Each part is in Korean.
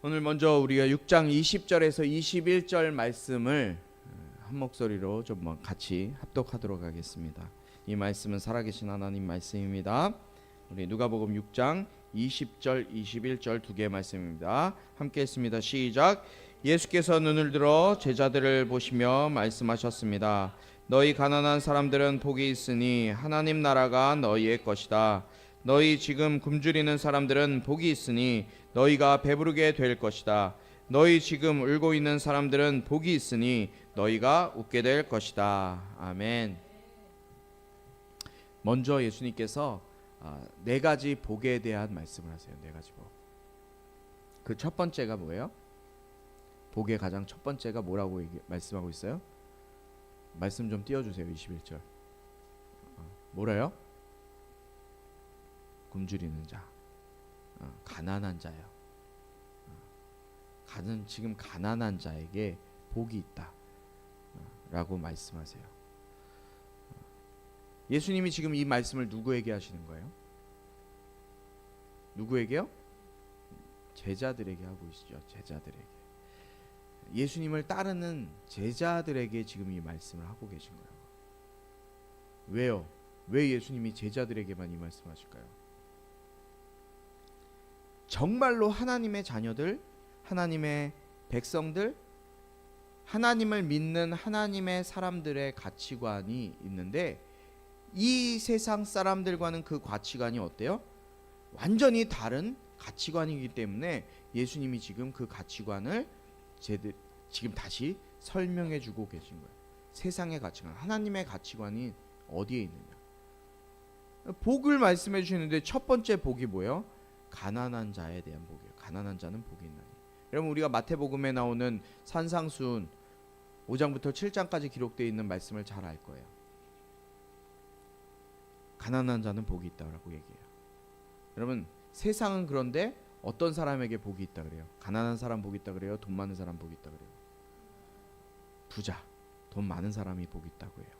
오늘 먼저 우리가 6장 20절에서 21절 말씀을 한 목소리로 좀 같이 합독하도록 하겠습니다. 이 말씀은 살아계신 하나님 말씀입니다. 우리 누가복음 6장 20절 21절 두 개의 말씀입니다. 함께 했습니다. 시작. 예수께서 눈을 들어 제자들을 보시며 말씀하셨습니다. 너희 가난한 사람들은 복이 있으니 하나님 나라가 너희의 것이다. 너희 지금 굶주리는 사람들은 복이 있으니 너희가 배부르게 될 것이다. 너희 지금 울고 있는 사람들은 복이 있으니 너희가 웃게 될 것이다. 아멘. 먼저 예수님께서 네 가지 복에 대한 말씀을 하세요. 네 가지 복. 그 첫 번째가 뭐예요? 복의 가장 첫 번째가 뭐라고 말씀하고 있어요? 말씀 좀 띄워주세요. 21절. 뭐래요? 굶주리는 자, 가난한 자요. 지금 가난한 자에게 복이 있다 라고 말씀하세요. 예수님이 지금 이 말씀을 누구에게 하시는 거예요? 누구에게요? 제자들에게 하고 계시죠. 제자들에게. 예수님을 따르는 제자들에게 지금 이 말씀을 하고 계신 거예요. 왜요? 왜 예수님이 제자들에게만 이 말씀 하실까요? 정말로 하나님의 자녀들, 하나님의 백성들, 하나님을 믿는 하나님의 사람들의 가치관이 있는데 이 세상 사람들과는 그 가치관이 어때요? 완전히 다른 가치관이기 때문에 예수님이 지금 그 가치관을 지금 다시 설명해 주고 계신 거예요. 세상의 가치관, 하나님의 가치관이 어디에 있느냐. 복을 말씀해 주시는데 첫 번째 복이 뭐예요? 가난한 자에 대한 복이에요. 가난한 자는 복이 있나니. 여러분 우리가 마태복음에 나오는 산상수훈 5장부터 7장까지 기록되어 있는 말씀을 잘 알 거예요. 가난한 자는 복이 있다고 얘기해요. 여러분 세상은 그런데 어떤 사람에게 복이 있다 그래요? 가난한 사람 복이 있다 그래요? 돈 많은 사람 복이 있다 그래요? 부자, 돈 많은 사람이 복이 있다고 해요.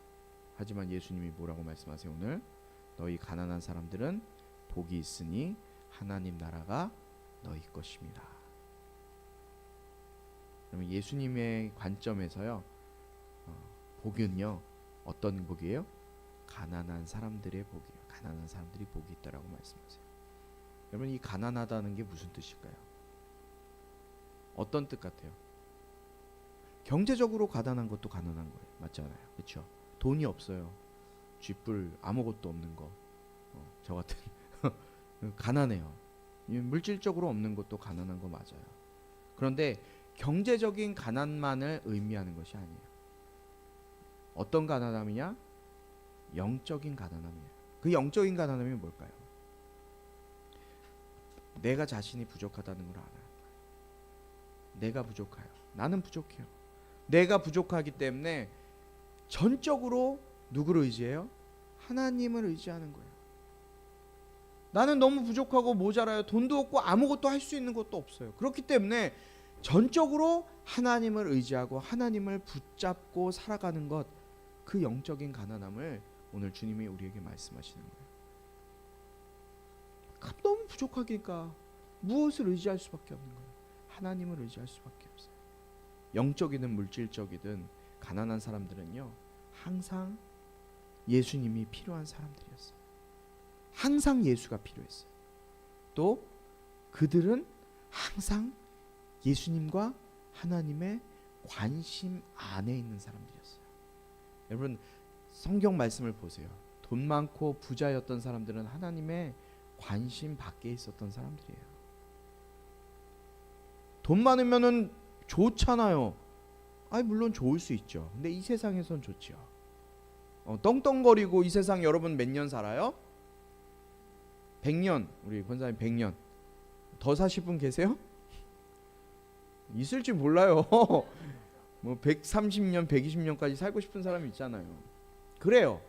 하지만 예수님이 뭐라고 말씀하세요? 오늘 너희 가난한 사람들은 복이 있으니 하나님 나라가 너희 것입니다. 그러면 예수님의 관점에서요, 복은요 어떤 복이에요? 가난한 사람들의 복이에요. 가난한 사람들이 복이 있다라고 말씀하세요. 여러분 이 가난하다는 게 무슨 뜻일까요? 어떤 뜻 같아요? 경제적으로 가난한 것도 가난한 거예요. 맞잖아요. 그렇죠? 돈이 없어요. 쥐뿔 아무것도 없는 거. 저 같은 가난해요. 물질적으로 없는 것도 가난한 거 맞아요. 그런데 경제적인 가난만을 의미하는 것이 아니에요. 어떤 가난함이냐? 영적인 가난함이에요. 그 영적인 가난함이 뭘까요? 내가 자신이 부족하다는 걸 알아요. 내가 부족해요. 나는 부족해요. 내가 부족하기 때문에 전적으로 누구를 의지해요? 하나님을 의지하는 거예요. 나는 너무 부족하고 모자라요. 돈도 없고 아무것도 할 수 있는 것도 없어요. 그렇기 때문에 전적으로 하나님을 의지하고 하나님을 붙잡고 살아가는 것, 그 영적인 가난함을 오늘 주님이 우리에게 말씀하시는 거예요. 너무 부족하니까 무엇을 의지할 수밖에 없는 거예요? 하나님을 의지할 수밖에 없어요. 영적이든 물질적이든 가난한 사람들은요 항상 예수님이 필요한 사람들이었어요. 항상 예수가 필요했어요. 또 그들은 항상 예수님과 하나님의 관심 안에 있는 사람들이었어요. 여러분 성경 말씀을 보세요. 돈 많고 부자였던 사람들은 하나님의 관심 밖에 있었던 사람들이에요. 돈 많으면은 좋잖아요. 물론 좋을 수 있죠. 근데 이 세상에선 좋죠. 떵떵거리고 이 세상 여러분 몇 년 살아요? 100년. 우리 권사님 100년. 더 사실 분 계세요? 있을지 몰라요. 뭐 130년, 120년까지 살고 싶은 사람이 있잖아요. 그래요.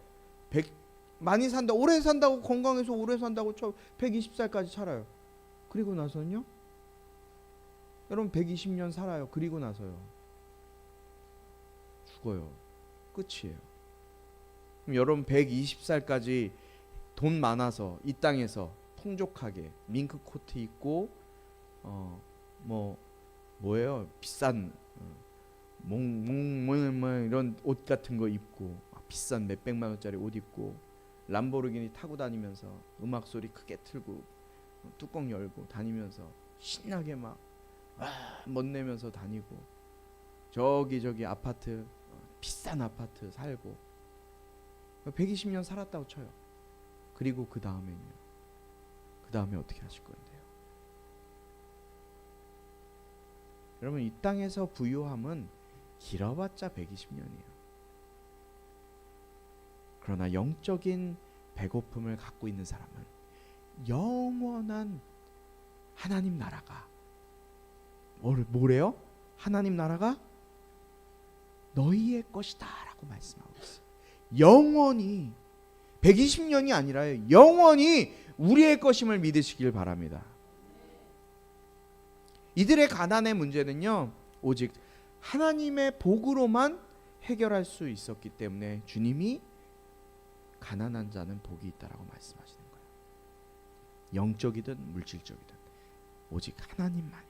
많이 산다, 오래 산다고, 건강해서 오래 산다고 120살까지 살아요. 그리고 나서는요? 여러분 120년 살아요. 그리고 나서요 죽어요. 끝이에요. 그럼 여러분 120살까지 돈 많아서 이 땅에서 풍족하게 밍크 코트 입고 뭐 뭐예요? 비싼 뭐 이런 옷 같은 거 입고 비싼 몇백만 원짜리 옷 입고 람보르기니 타고 다니면서 음악 소리 크게 틀고 뚜껑 열고 다니면서 신나게 막 멋내면서 다니고 저기 아파트 비싼 아파트 살고 120년 살았다고 쳐요. 그리고 그 다음에는요. 그 다음에 어떻게 하실 건데요? 여러분 이 땅에서 부유함은 길어봤자 120년이에요. 그러나 영적인 배고픔을 갖고 있는 사람은 영원한 하나님 나라가 뭐래요? 하나님 나라가 너희의 것이다 라고 말씀하고 있어요. 영원히 120년이 아니라요. 영원히 우리의 것임을 믿으시길 바랍니다. 이들의 가난의 문제는요. 오직 하나님의 복으로만 해결할 수 있었기 때문에 주님이 가난한 자는 복이 있다라고 말씀하시는 거예요. 영적이든 물질적이든 오직 하나님만이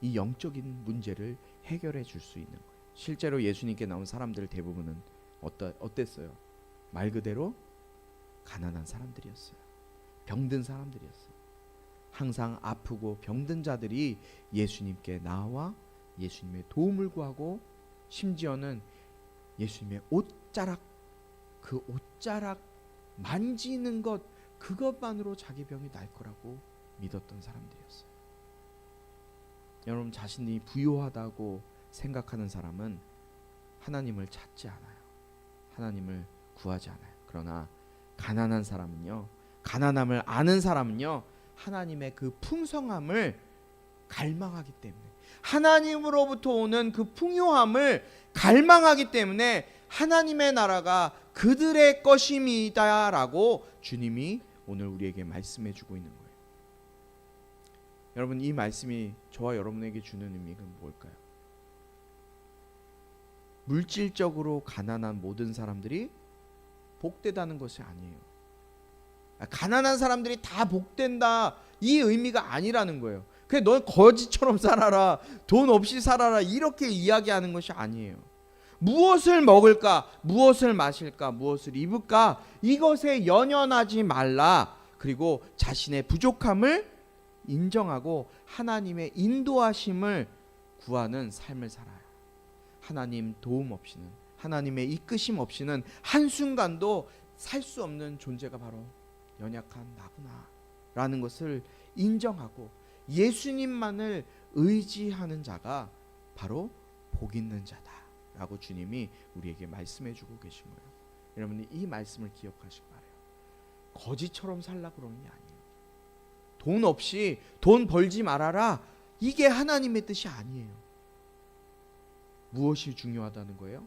이 영적인 문제를 해결해 줄 수 있는 거예요. 실제로 예수님께 나온 사람들 대부분은 어땠어요? 말 그대로 가난한 사람들이었어요. 병든 사람들이었어요. 항상 아프고 병든 자들이 예수님께 나와 예수님의 도움을 구하고 심지어는 예수님의 옷자락 그 옷자락 만지는 것 그것만으로 자기 병이 날 거라고 믿었던 사람들이었어요. 여러분 자신이 부유하다고 생각하는 사람은 하나님을 찾지 않아요. 하나님을 구하지 않아요. 그러나 가난한 사람은요. 가난함을 아는 사람은요. 하나님의 그 풍성함을 갈망하기 때문에 하나님으로부터 오는 그 풍요함을 갈망하기 때문에 하나님의 나라가 그들의 것임이다라고 주님이 오늘 우리에게 말씀해 주고 있는 거예요. 여러분 이 말씀이 저와 여러분에게 주는 의미가 뭘까요? 물질적으로 가난한 모든 사람들이 복되다는 것이 아니에요. 가난한 사람들이 다 복된다 이 의미가 아니라는 거예요. 그냥 넌 거지처럼 살아라 돈 없이 살아라 이렇게 이야기하는 것이 아니에요. 무엇을 먹을까 무엇을 마실까 무엇을 입을까 이것에 연연하지 말라. 그리고 자신의 부족함을 인정하고 하나님의 인도하심을 구하는 삶을 살아요. 하나님 도움 없이는 하나님의 이끄심 없이는 한순간도 살 수 없는 존재가 바로 연약한 나구나 라는 것을 인정하고 예수님만을 의지하는 자가 바로 복 있는 자다 라고 주님이 우리에게 말씀해 주고 계신 거예요. 여러분이 이 말씀을 기억하시기 바라요. 거지처럼 살라 그러는 게 아니에요. 돈 없이 돈 벌지 말아라 이게 하나님의 뜻이 아니에요. 무엇이 중요하다는 거예요?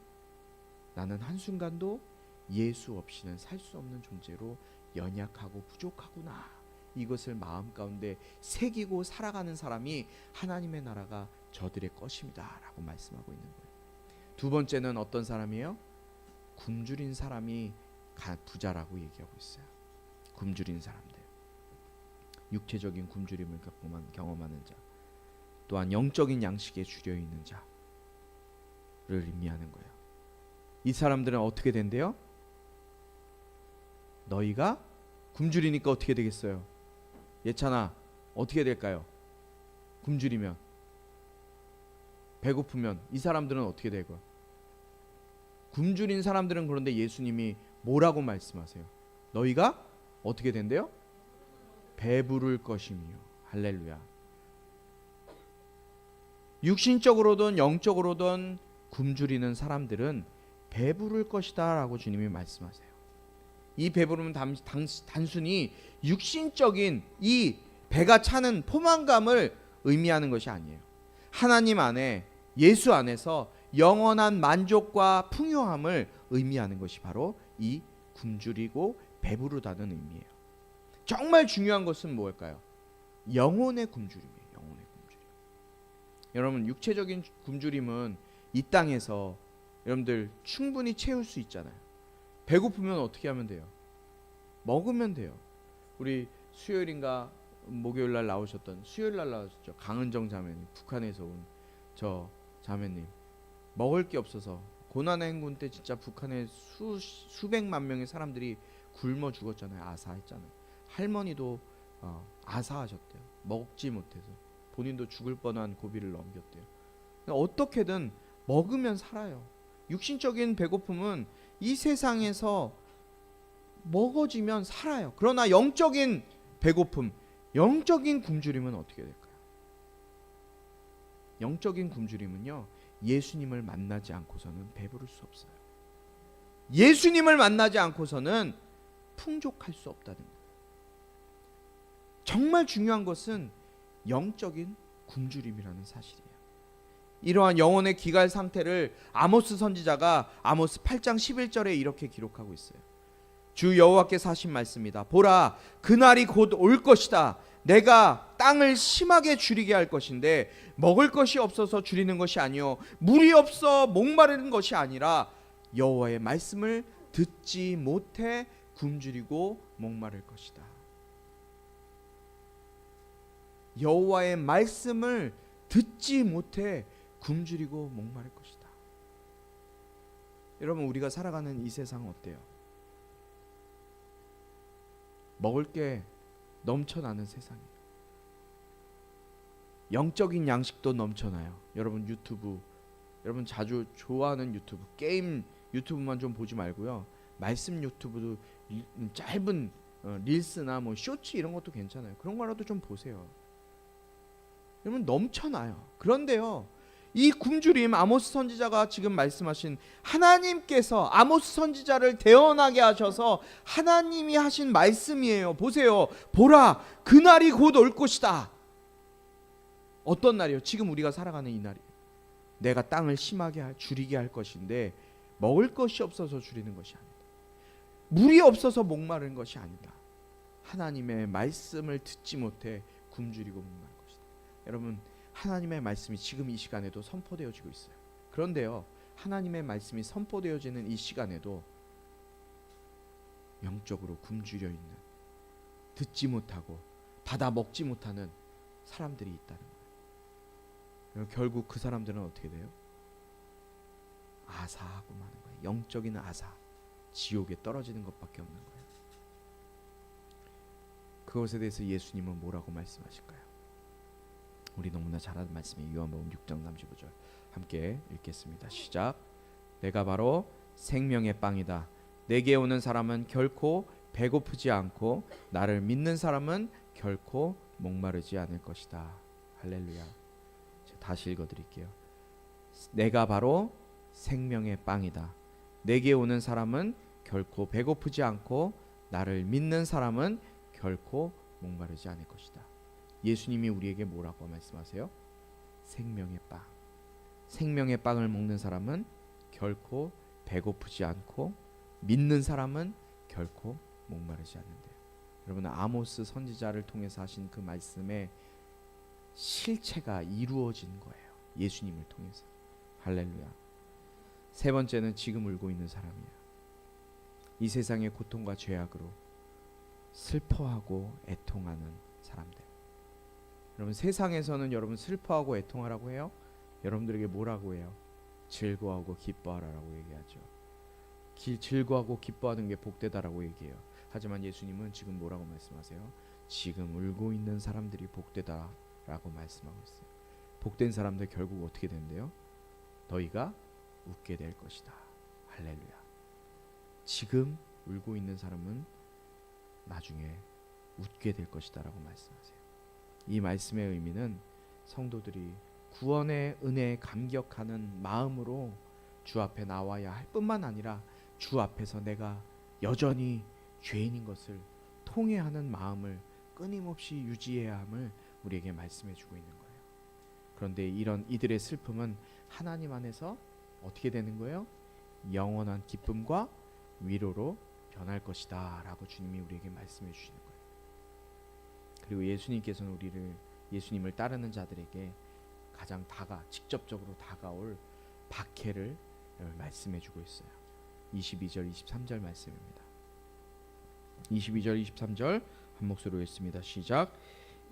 나는 한순간도 예수 없이는 살 수 없는 존재로 연약하고 부족하구나. 이것을 마음 가운데 새기고 살아가는 사람이 하나님의 나라가 저들의 것입니다 라고 말씀하고 있는 거예요. 두 번째는 어떤 사람이에요? 굶주린 사람이 부자라고 얘기하고 있어요. 굶주린 사람들, 육체적인 굶주림을 경험하는 자, 또한 영적인 양식에 주려 있는 자를 의미하는 거예요. 이 사람들은 어떻게 된대요? 너희가 굶주리니까 어떻게 되겠어요? 예찬아 어떻게 될까요? 굶주리면 배고프면 이 사람들은 어떻게 되고요? 굶주린 사람들은 그런데 예수님이 뭐라고 말씀하세요? 너희가 어떻게 된대요? 배부를 것이며. 할렐루야. 육신적으로든 영적으로든 굶주리는 사람들은 배부를 것이다 라고 주님이 말씀하세요. 이 배부름은 단순히 육신적인 이 배가 차는 포만감을 의미하는 것이 아니에요. 하나님 안에 예수 안에서 영원한 만족과 풍요함을 의미하는 것이 바로 이 굶주리고 배부르다는 의미예요. 정말 중요한 것은 무엇일까요? 영혼의 굶주림이에요. 영혼의 굶주림. 여러분 육체적인 굶주림은 이 땅에서 여러분들 충분히 채울 수 있잖아요. 배고프면 어떻게 하면 돼요? 먹으면 돼요. 우리 수요일인가 목요일 날 나오셨던, 수요일 날 나오셨죠, 강은정 자매님, 북한에서 온 저 자매님, 먹을 게 없어서 고난의 행군 때 진짜 북한에 수백만 명의 사람들이 굶어 죽었잖아요. 아사했잖아요. 할머니도 아사하셨대요. 먹지 못해서 본인도 죽을 뻔한 고비를 넘겼대요. 어떻게든 먹으면 살아요. 육신적인 배고픔은 이 세상에서 먹어지면 살아요. 그러나 영적인 배고픔, 영적인 굶주림은 어떻게 될까요? 영적인 굶주림은요, 예수님을 만나지 않고서는 배부를 수 없어요. 예수님을 만나지 않고서는 풍족할 수 없다는 거예요. 정말 중요한 것은 영적인 굶주림이라는 사실이에요. 이러한 영혼의 기갈 상태를 아모스 선지자가 아모스 8장 11절에 이렇게 기록하고 있어요. 주 여호와께서 하신 말씀이다. 보라, 그날이 곧 올 것이다. 내가 땅을 심하게 줄이게 할 것인데 먹을 것이 없어서 줄이는 것이 아니요 물이 없어 목마르는 것이 아니라 여호와의 말씀을 듣지 못해 굶주리고 목마를 것이다. 여호와의 말씀을 듣지 못해 굶주리고 목마를 것이다. 여러분, 우리가 살아가는 이 세상은 어때요? 먹을 게 넘쳐나는 세상이에요. 영적인 양식도 넘쳐나요. 여러분 유튜브, 여러분 자주 좋아하는 유튜브, 게임 유튜브만 좀 보지 말고요. 말씀 유튜브도 짧은 릴스나 뭐 쇼츠 이런 것도 괜찮아요. 그런 거라도 좀 보세요. 여러분 넘쳐나요. 그런데요, 이 굶주림, 아모스 선지자가 지금 말씀하신 하나님께서 아모스 선지자를 대언하게 하셔서 하나님이 하신 말씀이에요. 보세요. 보라, 그날이 곧 올 것이다. 어떤 날이요? 지금 우리가 살아가는 이 날이에요. 내가 땅을 심하게 줄이게 할 것인데 먹을 것이 없어서 줄이는 것이 아니다. 물이 없어서 목마른 것이 아니다. 하나님의 말씀을 듣지 못해 굶주리고 목마른 것이다. 여러분, 하나님의 말씀이 지금 이 시간에도 선포되어지고 있어요. 그런데요, 하나님의 말씀이 선포되어지는 이 시간에도 영적으로 굶주려 있는, 듣지 못하고 받아 먹지 못하는 사람들이 있다는 거예요. 결국 그 사람들은 어떻게 돼요? 아사하고 마는 거예요. 영적인 아사, 지옥에 떨어지는 것밖에 없는 거예요. 그것에 대해서 예수님은 뭐라고 말씀하실까요? 우리 너무나 잘 아는 말씀이 요한복음 6장 35절 함께 읽겠습니다. 시작. 내가 바로 생명의 빵이다. 내게 오는 사람은 결코 배고프지 않고 나를 믿는 사람은 결코 목마르지 않을 것이다. 할렐루야. 다시 읽어드릴게요. 내가 바로 생명의 빵이다. 내게 오는 사람은 결코 배고프지 않고 나를 믿는 사람은 결코 목마르지 않을 것이다. 예수님이 우리에게 뭐라고 말씀하세요? 생명의 빵. 생명의 빵을 먹는 사람은 결코 배고프지 않고 믿는 사람은 결코 목마르지 않는데요. 여러분, 아모스 선지자를 통해서 하신 그 말씀의 실체가 이루어진 거예요. 예수님을 통해서. 할렐루야. 세 번째는 지금 울고 있는 사람이에요. 이 세상의 고통과 죄악으로 슬퍼하고 애통하는 사람들. 여러분, 세상에서는 여러분 슬퍼하고 애통하라고 해요. 여러분들에게 뭐라고 해요? 즐거워하고 기뻐하라라고 얘기하죠. 즐거워하고 기뻐하는 게 복되다라고 얘기해요. 하지만 예수님은 지금 뭐라고 말씀하세요? 지금 울고 있는 사람들이 복되다라고 말씀하고 있어요. 복된 사람들 결국 어떻게 된대요? 너희가 웃게 될 것이다. 할렐루야. 지금 울고 있는 사람은 나중에 웃게 될 것이다 라고 말씀하세요. 이 말씀의 의미는 성도들이 구원의 은혜에 감격하는 마음으로 주 앞에 나와야 할 뿐만 아니라 주 앞에서 내가 여전히 죄인인 것을 통회하는 마음을 끊임없이 유지해야 함을 우리에게 말씀해 주고 있는 거예요. 그런데 이런 이들의 슬픔은 하나님 안에서 어떻게 되는 거예요? 영원한 기쁨과 위로로 변할 것이다 라고 주님이 우리에게 말씀해 주시는 거예요. 그리고 예수님께서는 예수님을 따르는 자들에게 가장 직접적으로 다가올 박해를 말씀해 주고 있어요. 22절 23절 말씀입니다. 22절 23절 한 목소리로 읽습니다. 시작.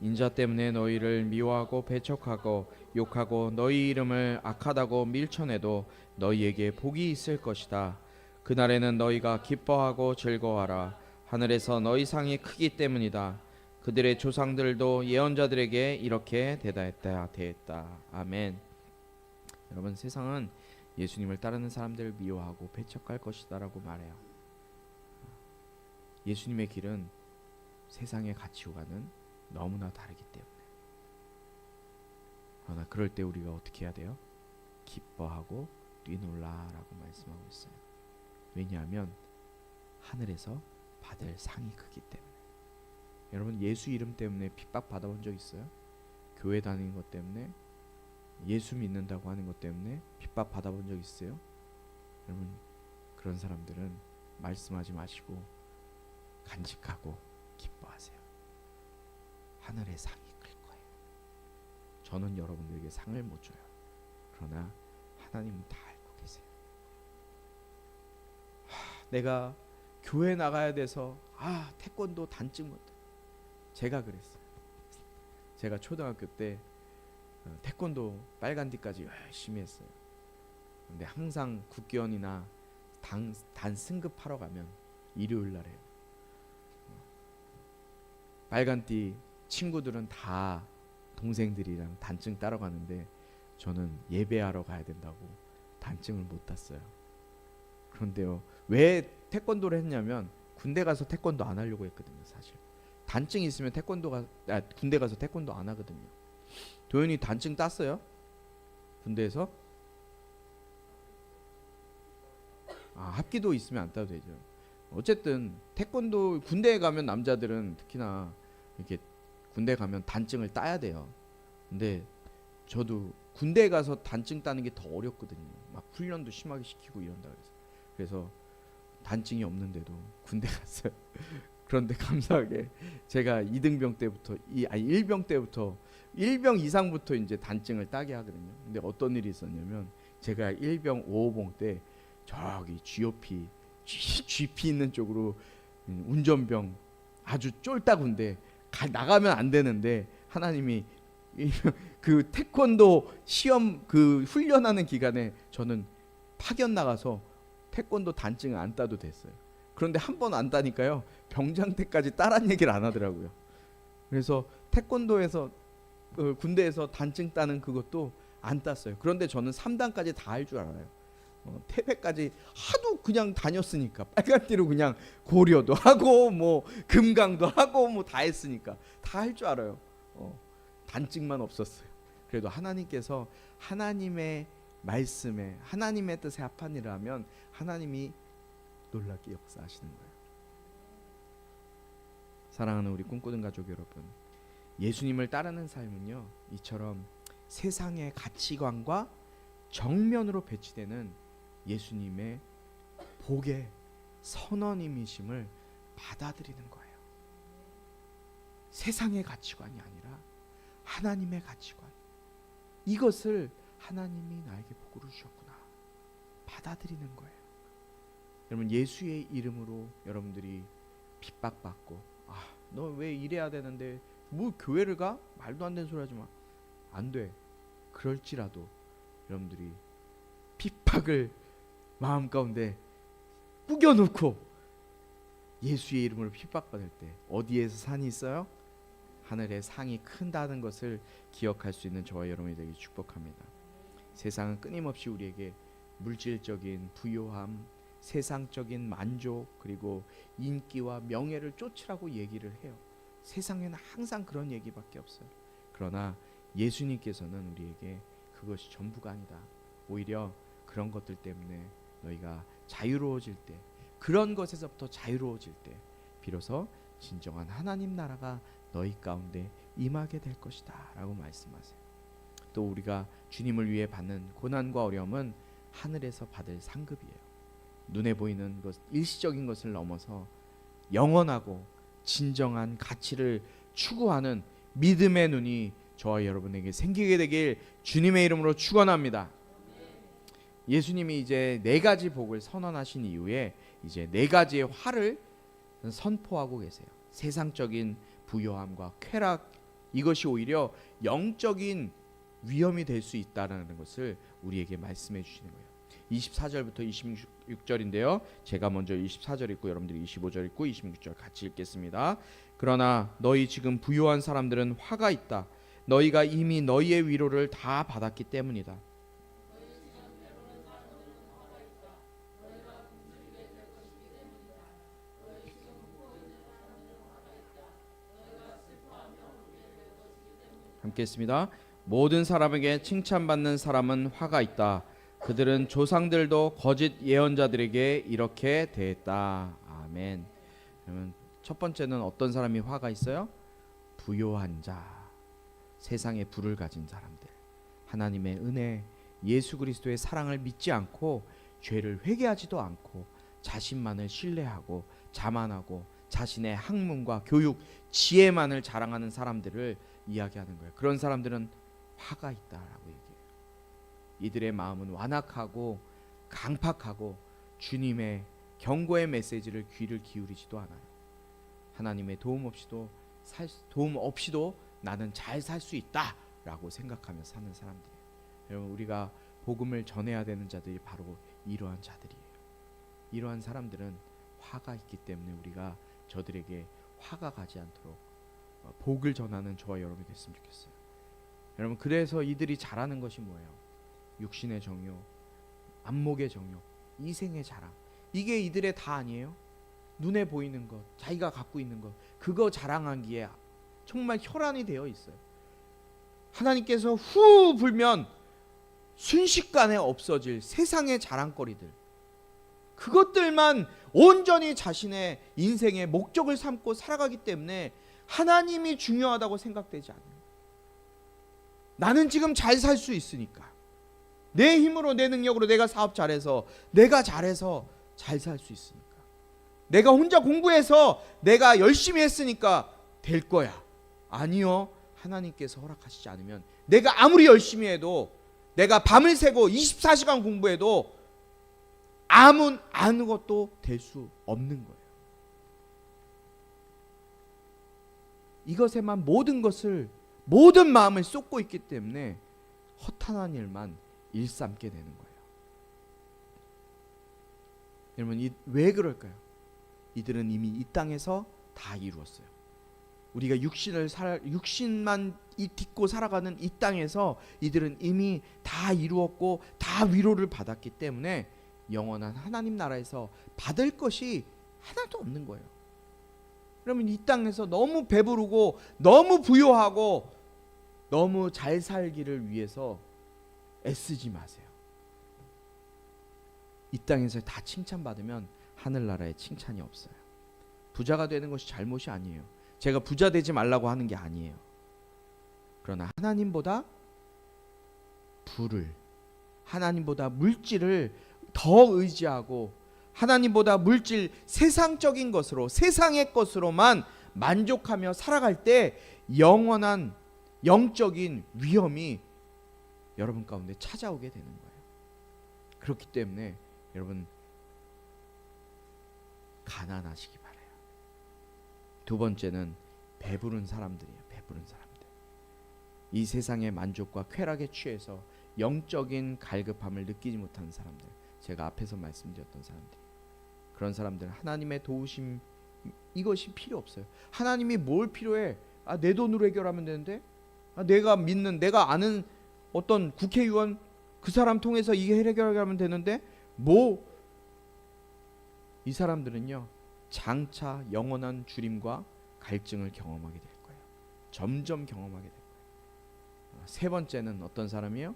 인자 때문에 너희를 미워하고 배척하고 욕하고 너희 이름을 악하다고 밀쳐내도 너희에게 복이 있을 것이다. 그날에는 너희가 기뻐하고 즐거워하라. 하늘에서 너희 상이 크기 때문이다. 그들의 조상들도 예언자들에게 이렇게 대답했다. 아멘. 여러분, 세상은 예수님을 따르는 사람들을 미워하고 배척할 것이다라고 말해요. 예수님의 길은 세상의 가치와는 너무나 다르기 때문에. 그러나 그럴 때 우리가 어떻게 해야 돼요? 기뻐하고 뛰놀라라고 말씀하고 있어요. 왜냐하면 하늘에서 받을 상이 크기 때문에. 여러분, 예수 이름 때문에 핍박 받아본 적 있어요? 교회 다니는 것 때문에, 예수 믿는다고 하는 것 때문에 핍박 받아본 적 있어요? 여러분, 그런 사람들은 말씀하지 마시고 간직하고 기뻐하세요. 하늘의 상이 클 거예요. 저는 여러분들에게 상을 못 줘요. 그러나 하나님은 다 알고 계세요. 내가 교회 나가야 돼서 태권도 단증 못. 제가 그랬어요. 제가 초등학교 때 태권도 빨간띠까지 열심히 했어요. 근데 항상 국기원이나 단 승급하러 가면 일요일 날에 빨간띠 친구들은 다 동생들이랑 단증 따러 가는데 저는 예배하러 가야 된다고 단증을 못 땄어요. 그런데요, 왜 태권도를 했냐면 군대 가서 태권도 안 하려고 했거든요. 사실 단증 있으면 군대 가서 태권도 안 하거든요. 도현이 단증 땄어요? 군대에서? 합기도 있으면 안 따도 되죠. 어쨌든 태권도 군대에 가면 남자들은 특히나 이렇게 군대 가면 단증을 따야 돼요. 근데 저도 군대 가서 단증 따는 게 더 어렵거든요. 막 훈련도 심하게 시키고 이런다 그래서 단증이 없는데도 군대 갔어요. 그런데 감사하게 제가 2등병 때부터 1병 때부터 1병 이상부터 이제 단증을 따게 하거든요. 근데 어떤 일이 있었냐면 제가 1병 5호봉 때 저기 GP 있는 쪽으로 운전병 아주 쫄따군데 나가면 안 되는데 하나님이 그 태권도 시험 그 훈련하는 기간에 저는 파견 나가서 태권도 단증을 안 따도 됐어요. 그런데 한 번 안 따니까요, 병장 때까지 따란 얘기를 안 하더라고요. 그래서 태권도에서 군대에서 단증 따는 그것도 안 땄어요. 그런데 저는 3단까지 다 할 줄 알아요. 태백까지 하도 그냥 다녔으니까, 빨간띠로 그냥 고려도 하고 뭐 금강도 하고 뭐 다 했으니까 다 할 줄 알아요. 단증만 없었어요. 그래도 하나님께서 하나님의 말씀에 하나님의 뜻에 합한 일을 하면 하나님이 놀랍게 역사하시는 거예요. 사랑하는 우리 꿈꾸는 가족 여러분, 예수님을 따르는 삶은요, 이처럼 세상의 가치관과 정면으로 배치되는 예수님의 복의 선언임이심을 받아들이는 거예요. 세상의 가치관이 아니라 하나님의 가치관, 이것을 하나님이 나에게 복으로 주셨구나 받아들이는 거예요. 여러분, 예수의 이름으로 여러분들이 핍박받고 너 왜 이래야 되는데 뭐 교회를 가? 말도 안 되는 소리 하지 마. 안 돼. 그럴지라도 여러분들이 핍박을 마음 가운데 꾸겨놓고 예수의 이름으로 핍박받을 때 어디에서 산이 있어요? 하늘에 상이 큰다는 것을 기억할 수 있는 저와 여러분이 되기 축복합니다. 세상은 끊임없이 우리에게 물질적인 부요함, 세상적인 만족, 그리고 인기와 명예를 쫓으라고 얘기를 해요. 세상에는 항상 그런 얘기밖에 없어요. 그러나 예수님께서는 우리에게 그것이 전부가 아니다. 오히려 그런 것들 때문에 너희가 자유로워질 때, 그런 것에서부터 자유로워질 때 비로소 진정한 하나님 나라가 너희 가운데 임하게 될 것이다 라고 말씀하세요. 또 우리가 주님을 위해 받는 고난과 어려움은 하늘에서 받을 상급이에요. 눈에 보이는 것, 일시적인 것을 넘어서 영원하고 진정한 가치를 추구하는 믿음의 눈이 저와 여러분에게 생기게 되길 주님의 이름으로 축원합니다. 예수님이 이제 4가지 복을 선언하신 이후에 이제 4가지의 화를 선포하고 계세요. 세상적인 부요함과 쾌락, 이것이 오히려 영적인 위험이 될 수 있다는 것을 우리에게 말씀해 주시는 거예요. 24절부터 26절인데요. 제가 먼저 24절 읽고 여러분들이 25절 읽고 26절 같이 읽겠습니다. 그러나 너희 지금 부요한 사람들은 화가 있다. 너희가 이미 너희의 위로를 다 받았기 때문이다. 함께 했습니다. 모든 사람에게 칭찬받는 사람은 화가 있다. 그들은 조상들도 거짓 예언자들에게 이렇게 대했다. 아멘. 그러면 첫 번째는 어떤 사람이 화가 있어요? 부요한 자, 세상의 부를 가진 사람들, 하나님의 은혜, 예수 그리스도의 사랑을 믿지 않고 죄를 회개하지도 않고 자신만을 신뢰하고 자만하고 자신의 학문과 교육, 지혜만을 자랑하는 사람들을 이야기하는 거예요. 그런 사람들은 화가 있다라고 얘기해요. 이들의 마음은 완악하고 강팍하고 주님의 경고의 메시지를 귀를 기울이지도 않아요. 하나님의 도움 없이도 나는 잘 살 수 있다라고 생각하며 사는 사람들이에요. 여러분, 우리가 복음을 전해야 되는 자들이 바로 이러한 자들이에요. 이러한 사람들은 화가 있기 때문에 우리가 저들에게 화가 가지 않도록 복을 전하는 저와 여러분이 됐으면 좋겠어요. 여러분, 그래서 이들이 잘하는 것이 뭐예요? 육신의 정욕, 안목의 정욕, 이생의 자랑. 이게 이들의 다 아니에요? 눈에 보이는 것, 자기가 갖고 있는 것, 그거 자랑하기에 정말 혈안이 되어 있어요. 하나님께서 후 불면 순식간에 없어질 세상의 자랑거리들, 그것들만 온전히 자신의 인생의 목적을 삼고 살아가기 때문에 하나님이 중요하다고 생각되지 않아요. 나는 지금 잘 살 수 있으니까, 내 힘으로 내 능력으로 내가 사업 잘해서 내가 잘해서 잘 살 수 있으니까, 내가 혼자 공부해서 내가 열심히 했으니까 될 거야. 아니요, 하나님께서 허락하시지 않으면 내가 아무리 열심히 해도, 내가 밤을 새고 24시간 공부해도 아무것도 될 수 없는 거예요. 이것에만 모든 마음을 쏟고 있기 때문에 허탄한 일만 일삼게 되는 거예요. 여러분, 왜 그럴까요? 이들은 이미 이 땅에서 다 이루었어요. 우리가 육신만 딛고 살아가는 이 땅에서 이들은 이미 다 이루었고 다 위로를 받았기 때문에 영원한 하나님 나라에서 받을 것이 하나도 없는 거예요. 그러면 이 땅에서 너무 배부르고 너무 부유하고 너무 잘 살기를 위해서 애쓰지 마세요. 이 땅에서 다 칭찬받으면 하늘나라에 칭찬이 없어요. 부자가 되는 것이 잘못이 아니에요. 제가 부자 되지 말라고 하는 게 아니에요. 그러나 하나님보다 하나님보다 물질을 더 의지하고 하나님보다 물질, 세상적인 것으로, 세상의 것으로만 만족하며 살아갈 때 영원한 영적인 위험이 여러분 가운데 찾아오게 되는 거예요. 그렇기 때문에 여러분, 가난하시기 바라요. 두 번째는 배부른 사람들이에요. 배부른 사람들. 이 세상의 만족과 쾌락에 취해서 영적인 갈급함을 느끼지 못하는 사람들, 제가 앞에서 말씀드렸던 사람들, 그런 사람들은 하나님의 도우심, 이것이 필요 없어요. 하나님이 뭘 필요해? 내 돈으로 해결하면 되는데, 내가 믿는, 내가 아는 어떤 국회의원 그 사람 통해서 이게 해결하면 되는데, 이 사람들은요 장차 영원한 주림과 갈증을 경험하게 될 거예요. 점점 경험하게 될 거예요. 세 번째는 어떤 사람이에요?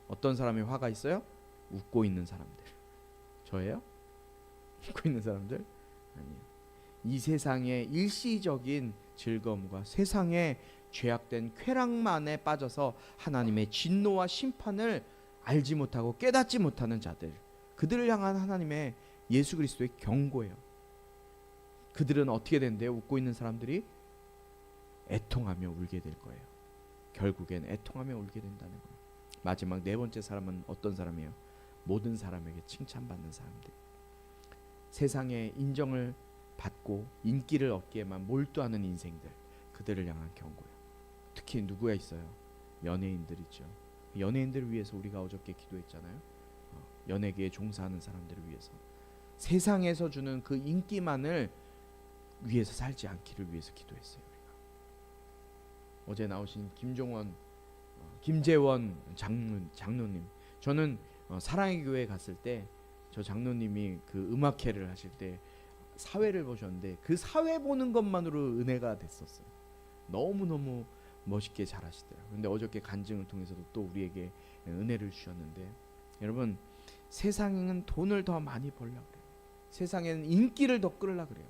어떤 사람이 화가 있어요? 웃고 있는 사람들. 저예요? 웃고 있는 사람들? 아니에요. 이 세상의 일시적인 즐거움과 세상의 죄악된 쾌락만에 빠져서 하나님의 진노와 심판을 알지 못하고 깨닫지 못하는 자들, 그들을 향한 하나님의 예수 그리스도의 경고예요. 그들은 어떻게 된대요? 웃고 있는 사람들이 애통하며 울게 될 거예요. 결국엔 애통하며 울게 된다는 거예요. 마지막 네 번째 사람은 어떤 사람이에요? 모든 사람에게 칭찬받는 사람들. 세상의 인정을 받고 인기를 얻기에만 몰두하는 인생들, 그들을 향한 경고예요. 특히 누구가 있어요? 연예인들 있죠. 연예인들을 위해서 우리가 어저께 기도했잖아요. 연예계에 종사하는 사람들을 위해서 세상에서 주는 그 인기만을 위해서 살지 않기를 위해서 기도했어요. 우리가 어제 나오신 김재원 장로님, 저는 사랑의 교회 갔을 때 저 장로님이 그 음악회를 하실 때 사회를 보셨는데 그 사회 보는 것만으로 은혜가 됐었어요. 너무너무 멋있게 잘하시더라고요. 그런데 어저께 간증을 통해서도 또 우리에게 은혜를 주셨는데, 여러분 세상은 돈을 더 많이 벌려고 그래요. 세상에는 인기를 더 끌으려고 그래요.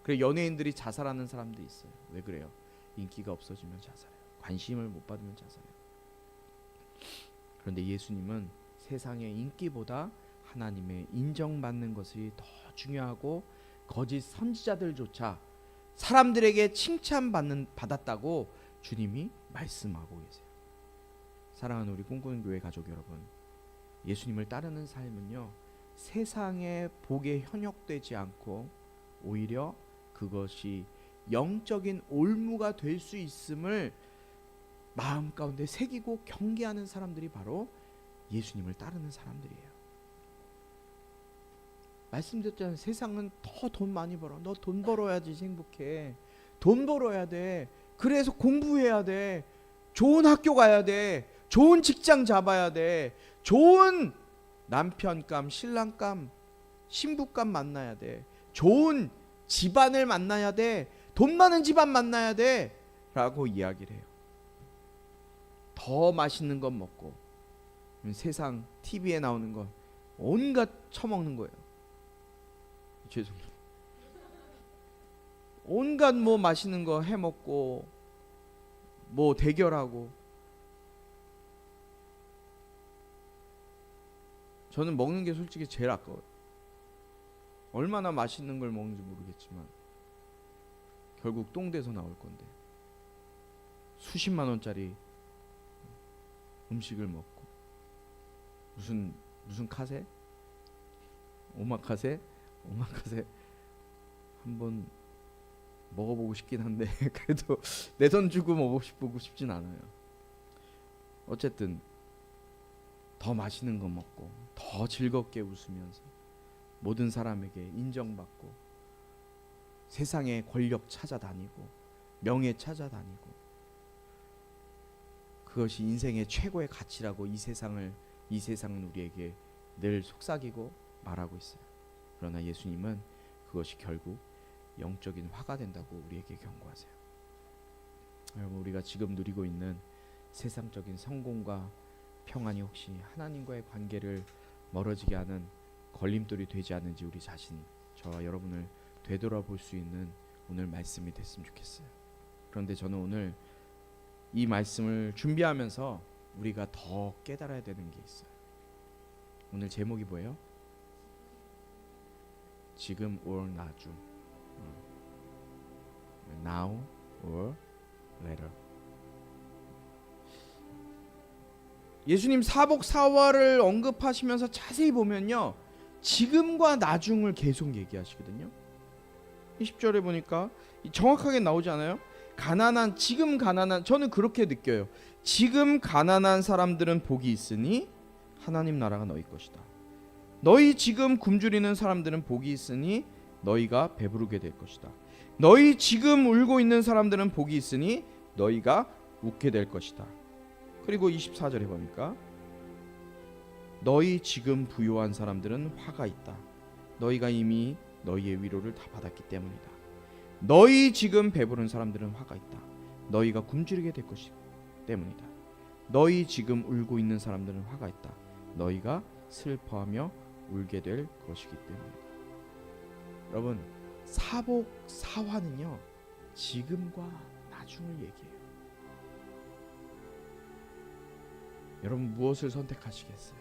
그래서 연예인들이 자살하는 사람도 있어요. 왜 그래요? 인기가 없어지면 자살해요. 관심을 못 받으면 자살해요. 그런데 예수님은 세상의 인기보다 하나님의 인정받는 것이 더 중요하고, 거짓 선지자들조차 사람들에게 칭찬받았다고 주님이 말씀하고 계세요. 사랑하는 우리 꿈꾸는 교회 가족 여러분, 예수님을 따르는 삶은요, 세상의 복에 현혹되지 않고 오히려 그것이 영적인 올무가 될 수 있음을 마음 가운데 새기고 경계하는 사람들이 바로 예수님을 따르는 사람들이에요. 말씀드렸잖아요. 세상은 더 돈 많이 벌어. 너 돈 벌어야지 행복해. 돈 벌어야 돼. 그래서 공부해야 돼. 좋은 학교 가야 돼. 좋은 직장 잡아야 돼. 좋은 남편감, 신랑감, 신부감 만나야 돼. 좋은 집안을 만나야 돼. 돈 많은 집안 만나야 돼. 라고 이야기를 해요. 더 맛있는 것 먹고 세상 TV에 나오는 거 온갖 처먹는 거예요. 죄송해요. 온갖 뭐 맛있는 거 해먹고 뭐 대결하고. 저는 먹는 게 솔직히 제일 아까워요. 얼마나 맛있는 걸 먹는지 모르겠지만 결국 똥돼서 나올 건데 수십만 원짜리 음식을 먹고 무슨 카세? 오마카세 한번 먹어보고 싶긴 한데 그래도 내 돈 주고 먹어보고 싶진 않아요. 어쨌든 더 맛있는 거 먹고 더 즐겁게 웃으면서 모든 사람에게 인정받고 세상의 권력 찾아다니고 명예 찾아다니고, 그것이 인생의 최고의 가치라고 이 세상은 우리에게 늘 속삭이고 말하고 있어요. 그러나 예수님은 그것이 결국 영적인 화가 된다고 우리에게 경고하세요. 여러분, 우리가 지금 누리고 있는 세상적인 성공과 평안이 혹시 하나님과의 관계를 멀어지게 하는 걸림돌이 되지 않는지 우리 자신, 저와 여러분을 되돌아볼 수 있는 오늘 말씀이 됐으면 좋겠어요. 그런데 저는 오늘 이 말씀을 준비하면서 우리가 더 깨달아야 되는 게 있어요. 오늘 제목이 뭐예요? 지금 or 나중. Now or later. 예수님 사복사화를 언급하시면서 자세히 보면요, 지금과 나중을 계속 얘기하시거든요. 20절에 보니까 정확하게 나오지 않아요? 지금 가난한, 저는 그렇게 느껴요. 지금 가난한 사람들은 복이 있으니 하나님 나라가 너희 것이다. 너희 지금 굶주리는 사람들은 복이 있으니 너희가 배부르게 될 것이다. 너희 지금 울고 있는 사람들은 복이 있으니 너희가 웃게 될 것이다. 그리고 24절에 보니까 너희 지금 부요한 사람들은 화가 있다. 너희가 이미 너희의 위로를 다 받았기 때문이다. 너희 지금 배부른 사람들은 화가 있다. 너희가 굶주리게 될 것이기 때문이다. 너희 지금 울고 있는 사람들은 화가 있다. 너희가 슬퍼하며 울게 될 것이기 때문이다. 여러분, 사복사화는요, 지금과 나중을 얘기해요. 여러분, 무엇을 선택하시겠어요?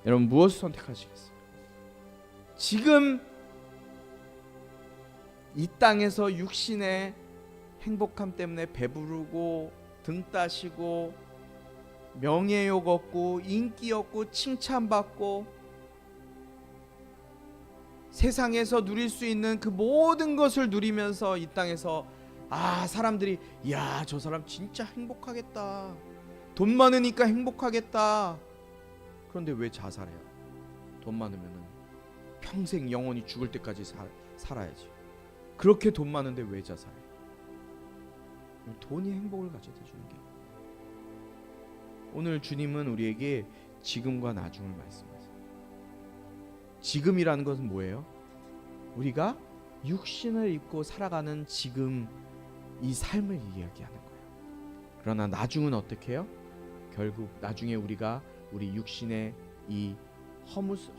여러분, 무엇을 선택하시겠어요? 지금 이 땅에서 육신의 행복함 때문에 배부르고 등 따시고 명예욕 얻고 인기 얻고 칭찬받고 세상에서 누릴 수 있는 그 모든 것을 누리면서 이 땅에서 사람들이 야, 저 사람 진짜 행복하겠다. 돈 많으니까 행복하겠다. 그런데 왜 자살해요? 돈 많으면은 평생 영원히 죽을 때까지 살아야지. 그렇게 돈 많은데 왜 자살해? 돈이 행복을 가져다 주는 게. 오늘 주님은 우리에게 지금과 나중을 말씀하세요. 지금이라는 것은 뭐예요? 우리가 육신을 입고 살아가는 지금 이 삶을 이야기하는 거예요. 그러나 나중은 어떻게 해요? 결국 나중에 우리가 우리 육신의 이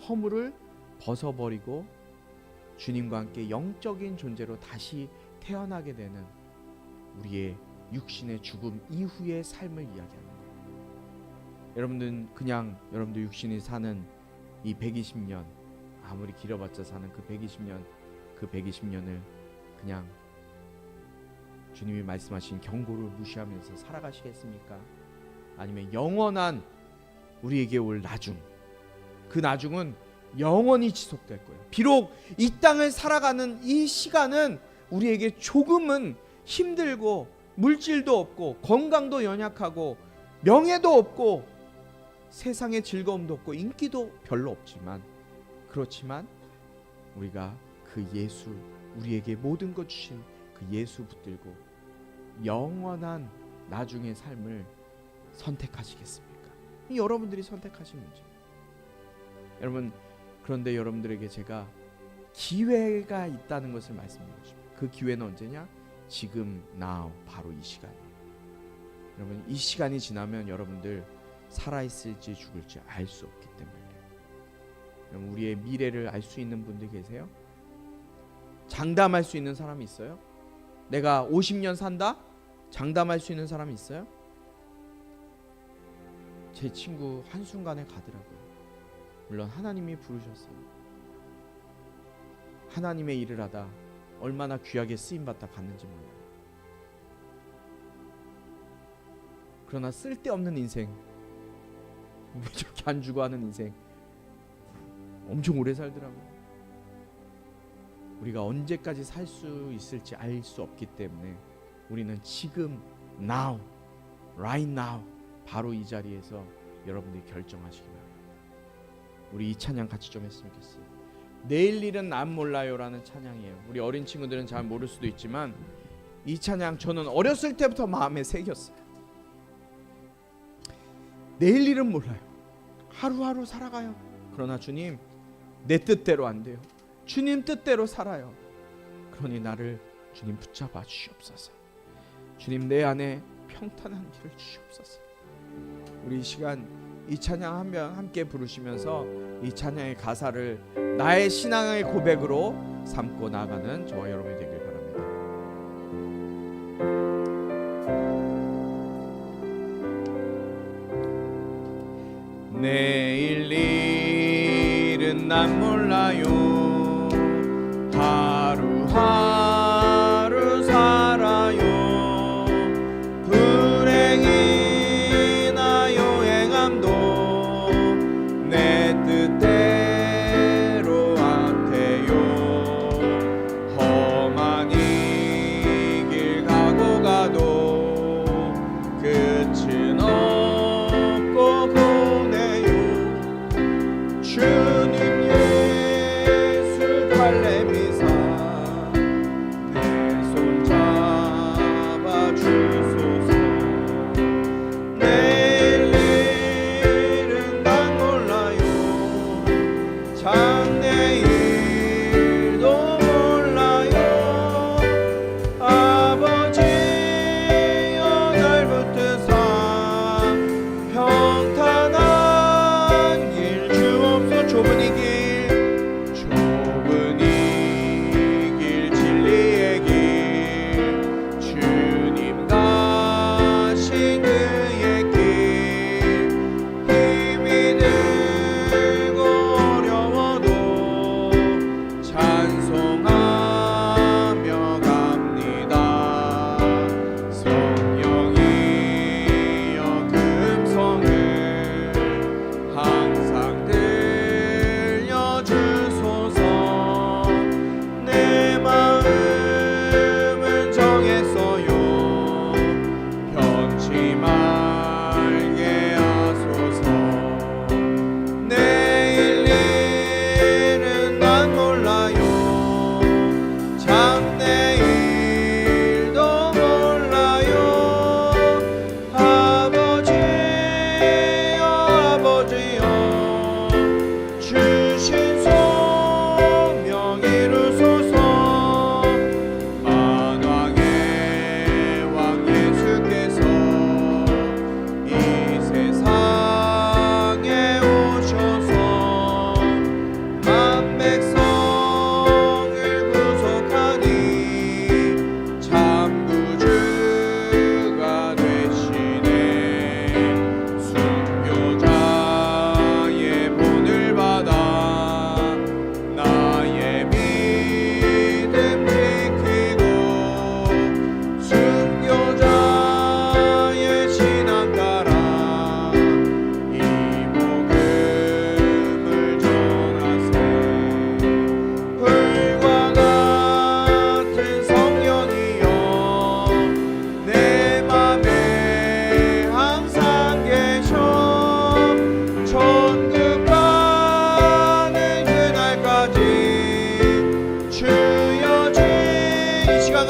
허물을 벗어버리고 주님과 함께 영적인 존재로 다시 태어나게 되는 우리의 육신의 죽음 이후의 삶을 이야기하는 거예요. 여러분들은 그냥 여러분들 육신이 사는 이 120년, 아무리 길어봤자 사는 그 120년을 그냥 주님이 말씀하신 경고를 무시하면서 살아가시겠습니까? 아니면 영원한 우리에게 올 나중, 그 나중은 영원히 지속될 거예요. 비록 이 땅을 살아가는 이 시간은 우리에게 조금은 힘들고 물질도 없고 건강도 연약하고 명예도 없고 세상의 즐거움도 없고 인기도 별로 없지만, 그렇지만 우리가 그 예수, 우리에게 모든 것 주신 그 예수 붙들고 영원한 나중의 삶을 선택하시겠습니까? 여러분들이 선택하신 문제예요. 여러분, 그런데 여러분들에게 제가 기회가 있다는 것을 말씀드리고 싶어요. 그 기회는 언제냐? 지금, now, 바로 이 시간이에요. 여러분, 이 시간이 지나면 여러분들 살아있을지 죽을지 알 수 없기 때문에. 여러분, 우리의 미래를 알 수 있는 분들 계세요? 장담할 수 있는 사람이 있어요? 내가 50년 산다? 장담할 수 있는 사람이 있어요? 제 친구 한순간에 가더라고요. 물론 하나님이 부르셨어요. 하나님의 일을 하다 얼마나 귀하게 쓰임받다 갔는지 몰라요. 그러나 쓸데없는 인생, 왜 저렇게 안 주고 하는 인생 엄청 오래 살더라고요. 우리가 언제까지 살 수 있을지 알 수 없기 때문에 우리는 지금, now, right now, 바로 이 자리에서 여러분들이 결정하시기 바랍니다. 우리 이 찬양 같이 좀 했으면 좋겠어요. 내일 일은 난 몰라요라는 찬양이에요. 우리 어린 친구들은 잘 모를 수도 있지만 이 찬양 저는 어렸을 때부터 마음에 새겼어요. 내일 일은 몰라요. 하루하루 살아가요. 그러나 주님, 내 뜻대로 안 돼요. 주님 뜻대로 살아요. 그러니 나를 주님 붙잡아 주시옵소서. 주님, 내 안에 평탄한 길을 주시옵소서. 우리 이 시간 이 찬양 함께 부르시면서 이 찬양의 가사를 나의 신앙의 고백으로 삼고 나가는 저와 여러분이 되길 바랍니다. 내일 일은 난 몰라요. 하루하루 살아요. 불행이나 요행함도 내 뜻대로 안 돼요. 험한 이 길 가고 가도 끝은 없고 보내요. 주님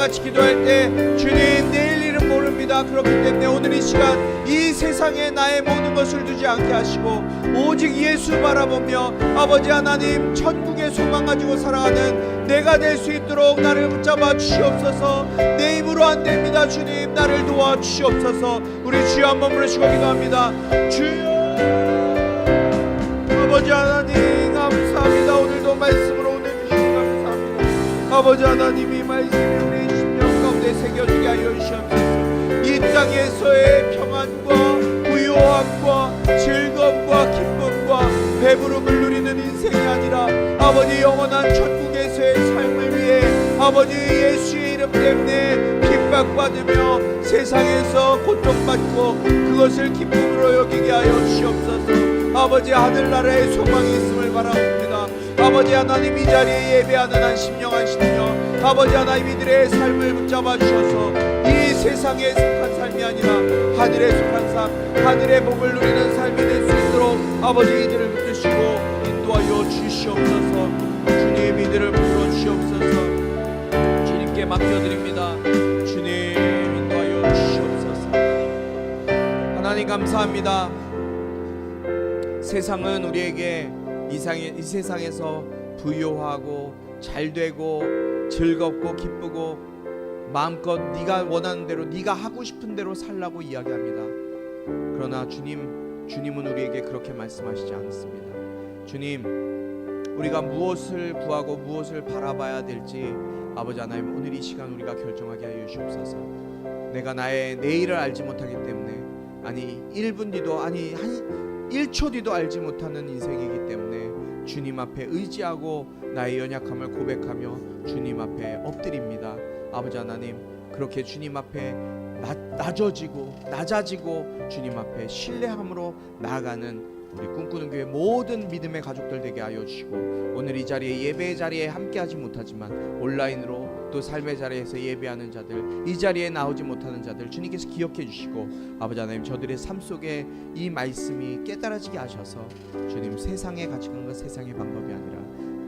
같이 기도할 때 주님 내일 일은 모릅니다. 그렇기 때문에 오늘 이 시간 이 세상에 나의 모든 것을 두지 않게 하시고 오직 예수 바라보며 아버지 하나님 천국의 소망 가지고 살아가는 내가 될 수 있도록 나를 붙잡아 주시옵소서. 내 힘으로 안 됩니다. 주님 나를 도와 주시옵소서. 우리 주여 한번 부르시고 기도합니다. 주여 아버지 하나님 감사합니다. 오늘도 말씀으로 오늘 주시고 감사합니다. 아버지 하나님이 말씀이 우리 심령 가운데 새겨지게 하여 주시옵소서. 이 땅에서의 평안과 부요함과 즐거움과 기쁨과 배부름을 누리는 인생이 아니라 아버지 영원한 천국에서의 삶을 위해 아버지 예수의 이름 때문에 핍박받으며 세상에서 고통받고 그것을 기쁨으로 여기게 하여 주시옵소서. 아버지 하늘나라의 소망이 있음을 바라옵니다. 아버지 하나님 이 자리에 예배하는 한 심령 한 심령 아버지 하나님 이들의 삶을 붙잡아 주셔서 이 세상에 속한 삶이 아니라 하늘에 속한 삶 하늘의 복을 누리는 삶이 될 수 있도록 아버지 이들을 붙드시고 인도하여 주시옵소서. 주님 이들을 붙들어 주시옵소서. 주님께 맡겨드립니다. 주님 인도하여 주시옵소서. 하나님 감사합니다. 세상은 우리에게 이 세상에서 부유하고 잘되고 즐겁고 기쁘고 마음껏 네가 원하는 대로 네가 하고 싶은 대로 살라고 이야기합니다. 그러나 주님은 우리에게 그렇게 말씀하시지 않습니다. 주님 우리가 무엇을 구하고 무엇을 바라봐야 될지 아버지 하나님 오늘 이 시간 우리가 결정하게 하여 주옵소서. 내가 나의 내일을 알지 못하기 때문에 아니 1분 뒤도 아니 한 1초 뒤도 알지 못하는 인생이기 때문에 주님 앞에 의지하고 나의 연약함을 고백하며 주님 앞에 엎드립니다. 아버지 하나님 그렇게 주님 앞에 낮아지고 주님 앞에 신뢰함으로 나아가는 우리 꿈꾸는 교회 모든 믿음의 가족들 되게 하여 주시고 오늘 이 자리에 예배의 자리에 함께하지 못하지만 온라인으로 또 삶의 자리에서 예배하는 자들 이 자리에 나오지 못하는 자들 주님께서 기억해 주시고 아버지 하나님 저들의 삶 속에 이 말씀이 깨달아지게 하셔서 주님 세상의 가치관과 세상의 방법이 아니라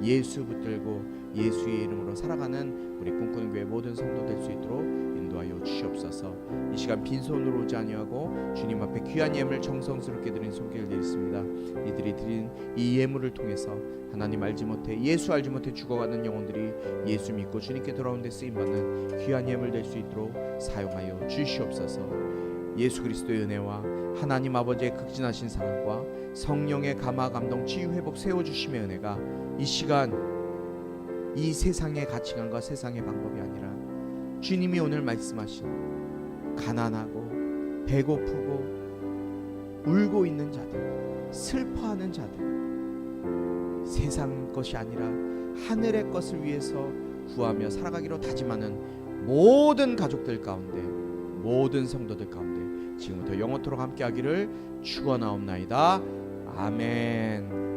예수 붙들고 예수의 이름으로 살아가는 우리 꿈꾸는 교회 모든 성도 될 수 있도록 인도하여 주시옵소서. 이 시간 빈손으로 오지 아니하고 주님 앞에 귀한 예물 정성스럽게 드린 손길을 드렸습니다. 이들이 드린 이 예물을 통해서 하나님 알지 못해 예수 알지 못해 죽어가는 영혼들이 예수 믿고 주님께 돌아온 데 쓰임받는 귀한 예물 될 수 있도록 사용하여 주시옵소서. 예수 그리스도의 은혜와 하나님 아버지의 극진하신 사랑과 성령의 감화 감동 치유 회복 세워주심의 은혜가 이 시간 이 세상의 가치관과 세상의 방법이 아니라 주님이 오늘 말씀하신 가난하고 배고프고 울고 있는 자들 슬퍼하는 자들 세상 것이 아니라 하늘의 것을 위해서 구하며 살아가기로 다짐하는 모든 가족들 가운데 모든 성도들 가운데 지금부터 영원토록 함께하기를 축원하옵나이다. 아멘.